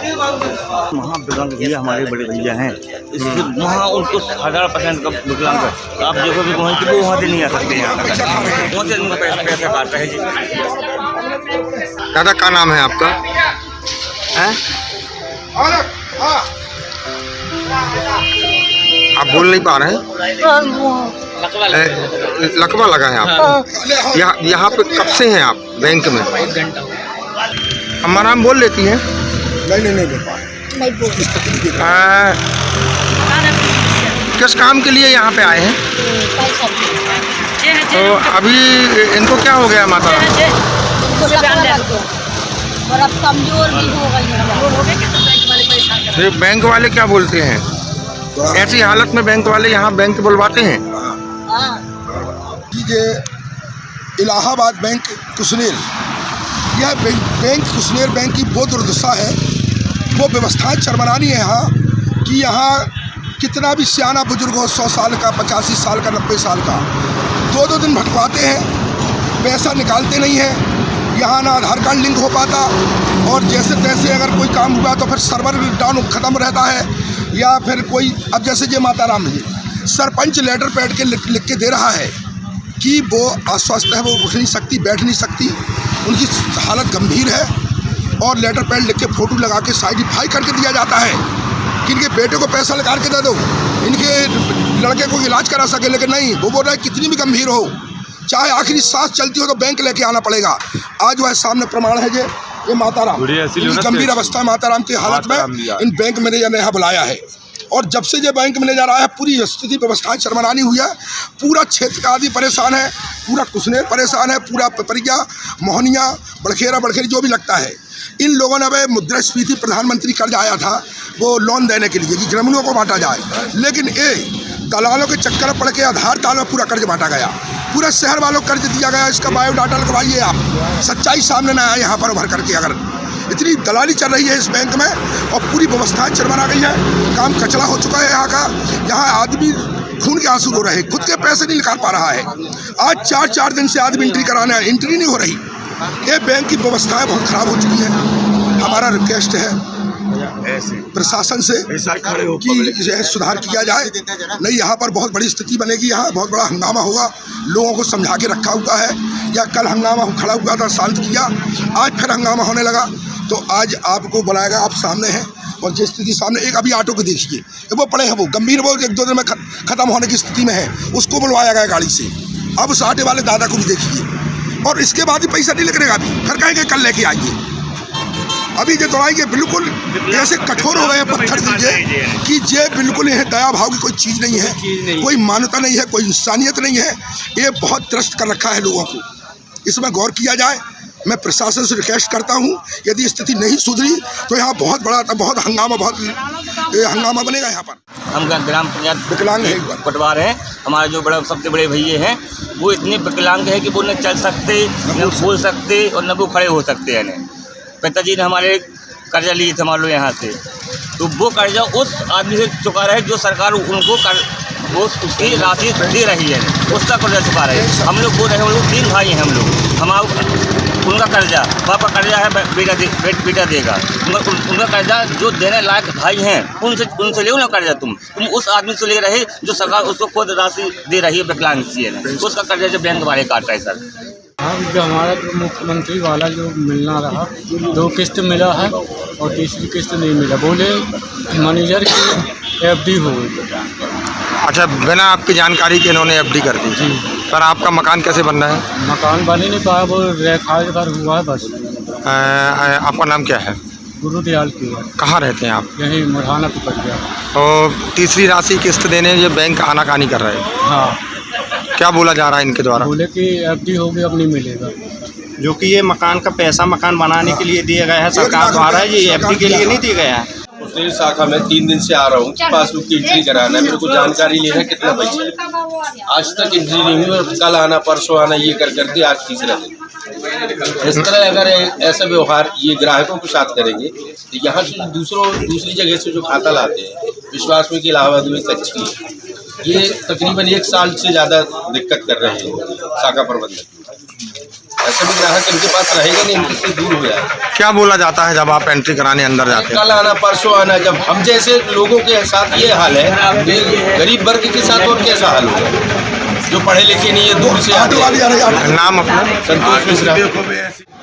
वहाँ विकलांग भैया हमारे बड़े भैया हैं, इसलिए वहाँ उनको 1000% का विकलांग है। तो आप देखो भी वहाँ से वहाँ से नहीं आ सकते यहाँ तक, वहाँ से उनका पैसा काटता है जी। दादा क्या नाम है आपका? हैं? आप बोल नहीं पा रहे हैं? लकवा लगा है आपको? यहाँ पे कब से हैं आप बैंक में? 1 घंटा। अम्मा नाम बोल लेती हैं? नहीं बोल। किस काम के लिए यहाँ पे आए हैं? तो अभी इनको क्या हो गया माता? और अब कमजोर भी हो गई। तो बैंक वाले क्या बोलते हैं? ऐसी हालत में बैंक वाले यहाँ बैंक बुलवाते हैं? ये इलाहाबाद बैंक कुसनेर, यह बैंक कुसनेर बैंक की बहुत दुर्दशा है। वो व्यवस्थाएं चरमरानी है यहाँ कि यहाँ कितना भी सियाना बुजुर्ग हो, 100 साल का, 85 साल का, 90 साल का, 2-2 दिन भटकवाते हैं, पैसा निकालते नहीं हैं। यहाँ ना आधार कार्ड लिंक हो पाता, और जैसे तैसे अगर कोई काम हुआ तो फिर सर्वर डाउन ख़त्म रहता है, या फिर कोई, अब जैसे ये माता राम जी सरपंच लेटर पैड के लिख के दे रहा है कि वो अस्वस्थ है, वो उठ नहीं सकती, बैठ नहीं सकती, उनकी हालत गंभीर है, और लेटर पैड लिख के फ़ोटो लगा के साइडिफाई करके दिया जाता है कि इनके बेटे को पैसा लगा के दे दो, इनके लड़के को इलाज करा सके। लेकिन नहीं, वो बोल रहा है कितनी भी गंभीर हो, चाहे आखिरी सांस चलती हो तो बैंक लेके आना पड़ेगा। आज वह सामने प्रमाण है ये माता राम, गंभीर अवस्था है माता राम की हालत में, इन बैंक मैनेजर ने यहाँ बुलाया है। और जब से ये बैंक मैनेजर आया है, पूरी स्थिति व्यवस्थाएं चरमरानी हुई है। पूरा क्षेत्र का आदमी परेशान है, पूरा कुसनेर परेशान है, पूरा पिपरिया, मोहनिया, बड़खेरी जो भी लगता है। इन लोगों ने अब मुद्रास्फीति प्रधानमंत्री कर्ज आया था वो लोन देने के लिए कि ग्रामीणों को बांटा जाए, लेकिन ये दलालों के चक्कर में पड़ के आधार ताल में पूरा कर्ज बांटा गया, पूरा शहर वालों को कर्ज दिया गया। इसका बायोडाटा लगवाइए आप, सच्चाई सामने ना आए यहाँ पर उभर करके। अगर इतनी दलाली चल रही है इस बैंक में और पूरी व्यवस्थाएं चरमरा गई है, काम कचरा हो चुका है यहाँ का। यहाँ आदमी खून के आंसू रो रहे हैं, खुद के पैसे नहीं निकाल पा रहा है। आज 4 दिन से आदमी एंट्री कराना है, एंट्री नहीं हो रही। ये बैंक की व्यवस्थाएं बहुत ख़राब हो चुकी है। हमारा रिक्वेस्ट है प्रशासन से कि यह सुधार किया जाए, नहीं यहाँ पर बहुत बड़ी स्थिति बनेगी, यहाँ बहुत बड़ा हंगामा होगा। लोगों को समझा के रखा हुआ है, या कल हंगामा खड़ा हुआ था, शांत किया, आज फिर हंगामा होने लगा। तो आज आपको बुलाएगा, आप सामने हैं, और जिस स्थिति सामने, एक अभी ऑटो को देखिए, वो पड़े हैं, वो गंभीर, वो 1-2 दिन में ख़त्म होने की स्थिति में है, उसको बुलवाया गया गाड़ी से। अब उस ऑटो वाले दादा को भी देखिए, और इसके बाद ही पैसा नहीं लगेगा, अभी फिर कहेंगे कल लेके आइए। अभी जो दौड़ाएंगे बिल्कुल ऐसे कठोर हो गए हैं पत्थर दीजिए कि ये बिल्कुल यह दया भाव की कोई चीज़ नहीं है, कोई मानवता नहीं है, कोई इंसानियत नहीं है। ये बहुत त्रस्त कर रखा है लोगों को, इसमें गौर किया जाए। मैं प्रशासन से रिक्वेस्ट करता हूँ, यदि स्थिति नहीं सुधरी तो यहाँ बहुत हंगामा बनेगा यहाँ पर। हम ग्राम पंचायत विकलांग है पटवार हैं, हमारे जो सबसे बड़े भैया हैं वो इतने विकलांग है कि वो न चल सकते, न बोल सकते, और न वो खड़े हो सकते हैं। पिताजी ने हमारे कर्जा लिए थे मान लो यहाँ से, तो वो कर्जा उस आदमी से चुका रहे जो सरकार उनको उसकी राशि दे रही है, उसका कर्जा चुका रहे। हम लोग बोल रहे हैं, हम लोग 3 भाई हैं, हम लोग, हमारा उनका कर्जा, पापा कर्जा है, बेटा देगा, उनका कर्जा जो देने लायक भाई हैं उनसे ले ना कर्जा। तुम उस आदमी से ले रहे जो सरकार उसको खुद राशि दे रही है विकलांग से, उसका कर्जा जो बैंक वाले काट रहे सर। हाँ, जो हमारा मुख्यमंत्री वाला जो मिलना रहा, 2 किस्त मिला है और तीसरी किस्त नहीं मिला। बोले मैनेजर की FD हो गई। अच्छा, बिना आपकी जानकारी के इन्होंने FD कर दी जी। पर आपका मकान कैसे बन रहा है? मकान बन ही नहीं पाया, वो रेखाज भर हुआ है बस। आपका नाम क्या है? गुरुदयाल की। कहाँ रहते हैं आप? यहीं मुरहाना पिपरिया। और तीसरी राशि किस्त देने ये बैंक आनाकानी कर रहे हैं? हाँ। क्या बोला जा रहा है इनके द्वारा? बोले कि FD होगी, अब नहीं मिलेगा। जो कि ये मकान का पैसा मकान बनाने के लिए दिया गया है सरकार द्वारा, ये FD के लिए नहीं दिया गया है। कुसनेर शाखा में 3 दिन से आ रहा हूँ, पासबुक की एंट्री कराना है, मेरे को जानकारी लेना है कितना पैसा है। आज तक एंट्री नहीं हुई, और कल आना परसों आना ये करके आज तीसरा दिन। इस तरह अगर ऐसा व्यवहार ये ग्राहकों के साथ करेंगे तो यहाँ से दूसरी जगह से जो खाता लाते हैं, विश्वास में कि इलाहाबाद में अच्छी है, ये तकरीबन 1 साल से ज़्यादा दिक्कत कर रहे हैं शाखा प्रबंधक। ऐसा भी ग्राहक इनके पास रहेगा नहीं, इनसे दूर हो जाएगा। क्या बोला जाता है जब आप एंट्री कराने अंदर जाते हैं? कल आना, परसों आना। जब हम जैसे लोगों के साथ ये हाल है, गरीब वर्ग के साथ और कैसा हाल होगा, जो पढ़े लिखे नहीं है, दूर से आते हैं। नाम अपना? संतोष मिश्रा।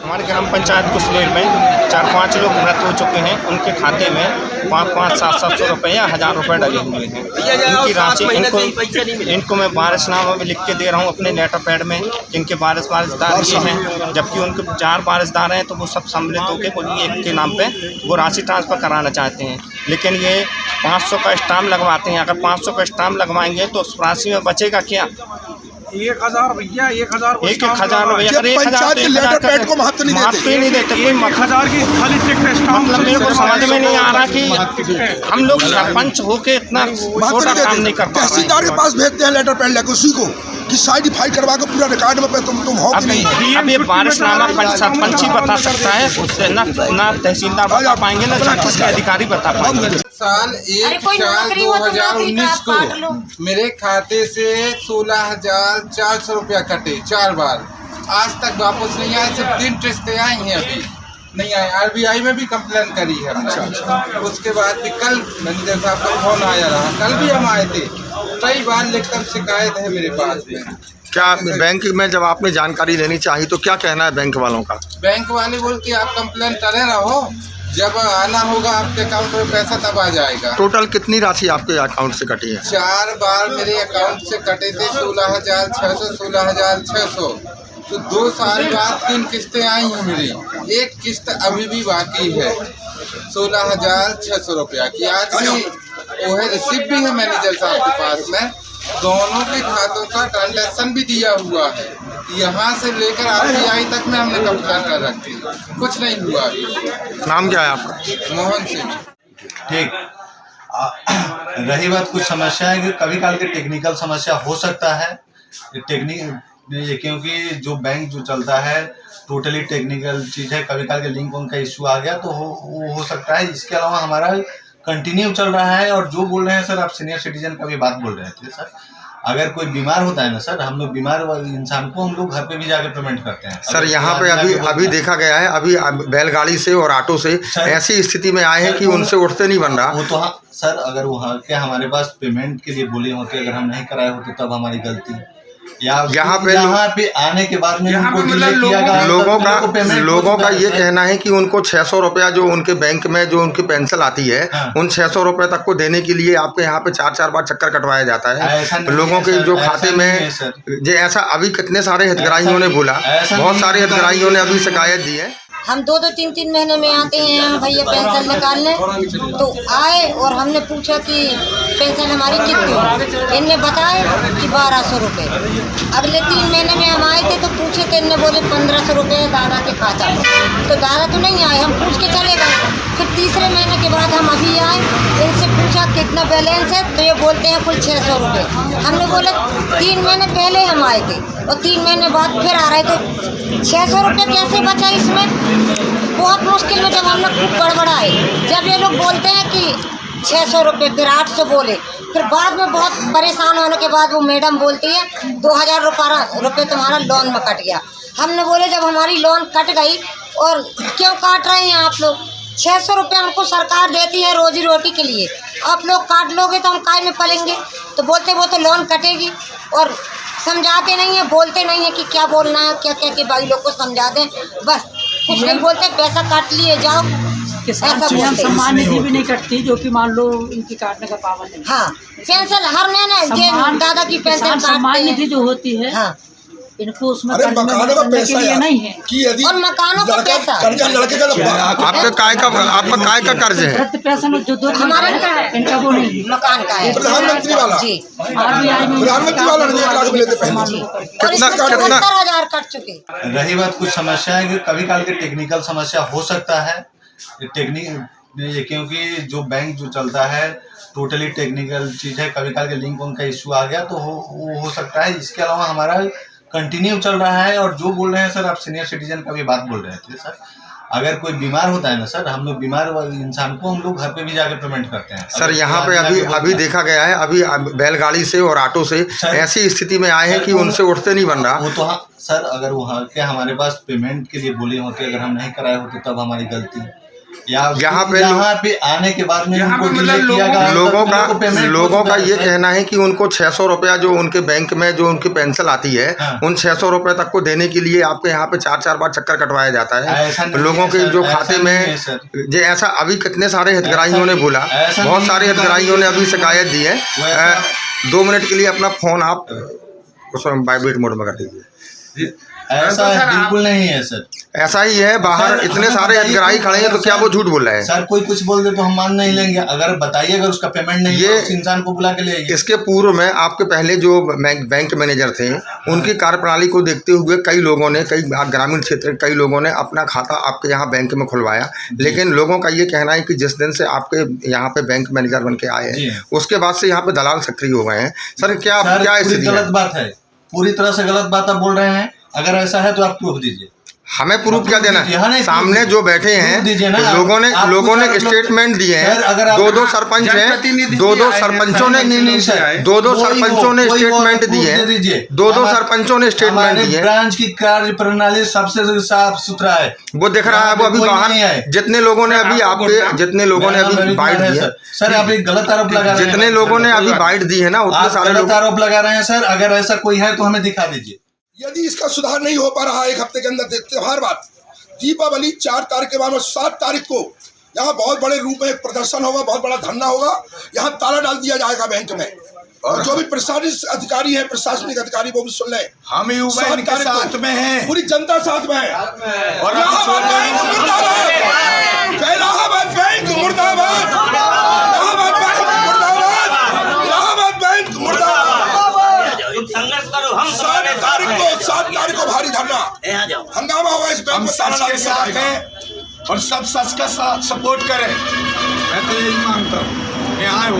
हमारे ग्राम पंचायत कुसलेर में 4-5 लोग मृत हो चुके हैं। उनके खाते में 500, 700 रुपये या 1000 रुपये डले हुए हैं। इनकी राशि इनको मैं वारिसनामा में लिख के दे रहा हूँ अपने लेटर पैड में, जिनके वारिसदार ये हैं। जबकि उनके 4 वारिसदार हैं, तो वो सब सम्मिलित होकर कोई एक के नाम पे वो राशि ट्रांसफ़र कराना चाहते हैं। लेकिन ये 500 का स्टाम्प लगवाते हैं। अगर 500 का स्टाम्प लगवाएंगे तो उस राशि में बचेगा क्या? 1000 भैया, 1000 1000 रुपया। अगर 1000 के लेटर पैड को महत्व नहीं देते कोई 1000 की खाली चेक का स्टाम्प। मतलब मेरे को समझ में नहीं आ रहा कि हम लोग सरपंच होके इतना छोटा काम नहीं कर पा रहे हैं। तहसीलदार के पास भेजते हैं लेटर पैड लेकर उसी को कि सर्टिफाई करवा के पूरा रिकॉर्ड में तुम हो कि नहीं। अब ये वारिसनामा सरपंच ही बता सकता है, उससे ना तहसीलदार बता पाएंगे, ना छत्तीस के अधिकारी बता पाएंगे। साल 1/4/2019 को मेरे खाते से 16,400 रुपया कटे 4 बार। आज तक वापस नहीं आए, सिर्फ 3 किस्तें आई हैं, अभी नहीं आए। RBI में भी कंप्लेन करी है हमने। उसके बाद भी कल मैनेजर साहब का फोन आया रहा, कल भी हम आए थे। कई बार लिखकर शिकायत है मेरे पास में। क्या बैंक में जब आपने जानकारी लेनी चाहिए तो क्या कहना है बैंक वालों का? बैंक वाले बोलते आप कंप्लेन करे रहो, जब आना होगा आपके अकाउंट में पैसा तब आ जाएगा। टोटल कितनी राशि आपके अकाउंट से कटी है? 4 बार मेरे अकाउंट से कटे थे 16,600। तो 2 साल बाद 3 किस्तें आई हैं मेरी। एक किस्त अभी भी बाकी है 16,600 रुपया की। आज भी वो है, रिसिप्ट भी है मैनेजर साहब के पास में। दोनों के खातों का ट्रांजैक्शन भी दिया हुआ है। यहाँ से लेकर RBI तक में हमने कंप्लेन कर रखी, कुछ नहीं हुआ अभी। नाम क्या है आपका? मोहन सिंह। ठीक। रही बात कुछ समस्या है कि कभी काल के टेक्निकल समस्या हो सकता है, क्योंकि जो बैंक जो चलता है टोटली टेक्निकल चीज़ है। कभी काल के लिंक उनका इशू आ गया तो हो सकता है। इसके अलावा हमारा कंटिन्यू चल रहा है। और जो बोल रहे हैं सर, आप सीनियर सिटीजन का भी बात बोल रहे थे सर, अगर कोई बीमार होता है ना सर, हम लोग बीमार इंसान को हम लोग घर पे भी जाके पेमेंट करते हैं सर। यहाँ पे अभी देखा गया है, अभी बैलगाड़ी से और ऑटो से ऐसी स्थिति में आए हैं कि उनसे उठते नहीं बन रहा। वो तो हाँ सर, अगर वहाँ के हमारे पास पेमेंट के लिए बोले होते, अगर हम नहीं कराए होते तब हमारी गलती। यहाँ पे आने के बाद में उनको डिले किया गया। लोगों का ये कहना है कि उनको 600 रुपया जो उनके बैंक में जो उनकी पेंशन आती है, उन 600 रुपये तक को देने के लिए आपके यहाँ पे 4-4 बार चक्कर कटवाया जाता है लोगों के जो खाते में। जो ऐसा अभी कितने सारे हितग्राहियों ने बोला, बहुत सारे हितग्राहियों ने अभी शिकायत दी है। हम 2-2, 3-3 महीने में आते हैं हम भैया पेंशन निकालने, तो आए और हमने पूछा कि पेंशन हमारी कितनी, इनने बताए कि 1200 रुपये। अगले 3 महीने में हम आए थे तो पूछे थे, इनने बोले 1500 रुपये दादा के खाता में। तो दादा तो नहीं आए, हम पूछ के चले गए। फिर तीसरे महीने के बाद हम अभी आए, इनसे पूछा कितना बैलेंस है, तो ये बोलते हैं कुल 600 रुपये। हमने बोला 3 महीने पहले हम आए थे और 3 महीने बाद फिर आ रहे थे, 600 रुपये कैसे बचा इसमें? बहुत मुश्किल में जब हम लोग खूब गड़बड़ाए, जब ये लोग बोलते हैं कि 600 रुपये, फिर 800 बोले, फिर बाद में बहुत परेशान होने के बाद वो मैडम बोलती है 2000 रुपये तुम्हारा लोन में कट गया। हमने बोले जब हमारी लोन कट गई और क्यों काट रहे हैं आप लोग? 600 रुपये हमको सरकार देती है रोजी रोटी के लिए, आप लोग काट लोगे तो हम काय में पलेंगे? तो बोलते वो तो लोन कटेगी, और समझाते नहीं है, बोलते नहीं है कि क्या बोलना है, क्या क्या कि भाई लोग को समझा दें, बस कुछ नहीं बोलते, पैसा काट लिए जाओ। सम्मान निधि भी नहीं कटती, जो कि मान लो इनकी काटने का पावन है। हाँ, पेंशन हर महीने दादा की पेंशन सम्मान निधि जो होती है, हाँ, इनको उसमें मकानों का पैसा नहीं है कि यदि और मकानों का पैसा लड़के का आपका काय का कर्ज है? पैसा जो 2 हमारा इनका वो नहीं, मकान का है, प्रधानमंत्री वाला जी, प्रधानमंत्री वाला 1 लाख लेते पहले। कितना 70,000 कट चुके। रही बात कुछ समस्या है कि कभी काल के टेक्निकल समस्या हो सकता है, क्योंकि जो बैंक जो चलता है टोटली टेक्निकल चीज़ है। कभी काल के लिंक उनका इशू आ गया तो हो सकता है। इसके अलावा हमारा कंटिन्यू चल रहा है। और जो बोल रहे हैं सर, आप सीनियर सिटीजन का भी बात बोल रहे थे सर, अगर कोई बीमार होता है ना सर, हम लोग बीमार वाले इंसान को हम लोग घर पे भी जाके पेमेंट करते हैं सर। यहाँ पे अभी देखा गया है, अभी बैलगाड़ी से और ऑटो से ऐसी स्थिति में आए हैं कि उनसे उठते नहीं बन रहा। वो तो हाँ सर, अगर वहाँ के हमारे पास पेमेंट के लिए बोले होते, अगर हम नहीं कराए होते तब हमारी गलती, या यहाँ पे आने के बाद में उनको डिले किया गया। लोगों का ये कहना है कि उनको 600 रुपया जो उनके बैंक में जो उनकी पेंशन आती है, उन 600 रुपये तक को देने के लिए आपके यहाँ पे 4-4 बार चक्कर कटवाया जाता है लोगों के जो खाते में। जो ऐसा अभी कितने सारे हितग्राहियों ने बोला, बहुत सारे हितग्राहियों ने अभी शिकायत दी है। 2 मिनट के लिए अपना फ़ोन आप उसमें वाइब्रेट मोड में कर दीजिए। ऐसा बिल्कुल नहीं है सर, ऐसा ही है। बाहर इतने सारे हितग्राही खड़े हैं, तो क्या वो झूठ बोल रहे हैं? सर कोई कुछ बोल दे तो हम मान नहीं लेंगे। अगर बताइए, अगर उसका पेमेंट नहीं है, उस इंसान को बुला के ले आइए। इसके पूर्व में आपके पहले जो बैंक मैनेजर थे, उनकी कार्यप्रणाली को देखते हुए कई लोगों ने, कई ग्रामीण क्षेत्र कई लोगों ने अपना खाता आपके यहाँ बैंक में खुलवाया। लेकिन लोगों का ये कहना है कि जिस दिन से आपके यहाँ पे बैंक मैनेजर बन के आए हैं, उसके बाद से यहाँ पे दलाल सक्रिय हो गए हैं। सर क्या स्थिति है? गलत बात है, पूरी तरह से गलत बात आप बोल रहे हैं। अगर ऐसा है तो आप प्रूफ दीजिए। हमें प्रूफ क्या देना है? सामने जो बैठे हैं लोगों ने स्टेटमेंट दिए हैं। 2-2 सरपंच हैं, 2-2 सरपंचों ने स्टेटमेंट दिए हैं। 2-2 सरपंचों ने स्टेटमेंट दिए। ब्रांच की कार्य प्रणाली सबसे साफ सुथरा है, वो दिख रहा है। वो अभी बाहर जितने लोगों ने अभी बाइट दी है सर, आप एक गलत आरोप लगा रहे हैं। जितने लोगों ने अभी बाइट दी है ना, उतने सारे गलत आरोप लगा रहे हैं सर। अगर ऐसा कोई है तो हमें दिखा दीजिए। यदि इसका सुधार नहीं हो पा रहा है 1 हफ्ते के अंदर, त्योहार बाद दीपावली 4 तारीख के बाद में 7 तारीख को यहाँ बहुत बड़े रूप में एक प्रदर्शन होगा, बहुत बड़ा धरना होगा। यहाँ ताला डाल दिया जाएगा बैंक में, और जो भी प्रशासनिक अधिकारी है, प्रशासनिक अधिकारी वो भी सुन लें, हम इनके साथ में हैं, पूरी जनता साथ में है। और इलाहाबाद बैंक मुर्दाबाद, इलाहाबाद बैंक मुर्दाबाद, इलाहाबाद बैंक मुर्दाबाद, इलाहाबाद बैंक मुर्दाबाद। 7 तारीख को भारी धरना हंगामा होगा इस बैंक में। सच के साथ हैं और सब सच का सपोर्ट करें। मैं तो यही मांगता हूँ, यहाँ हो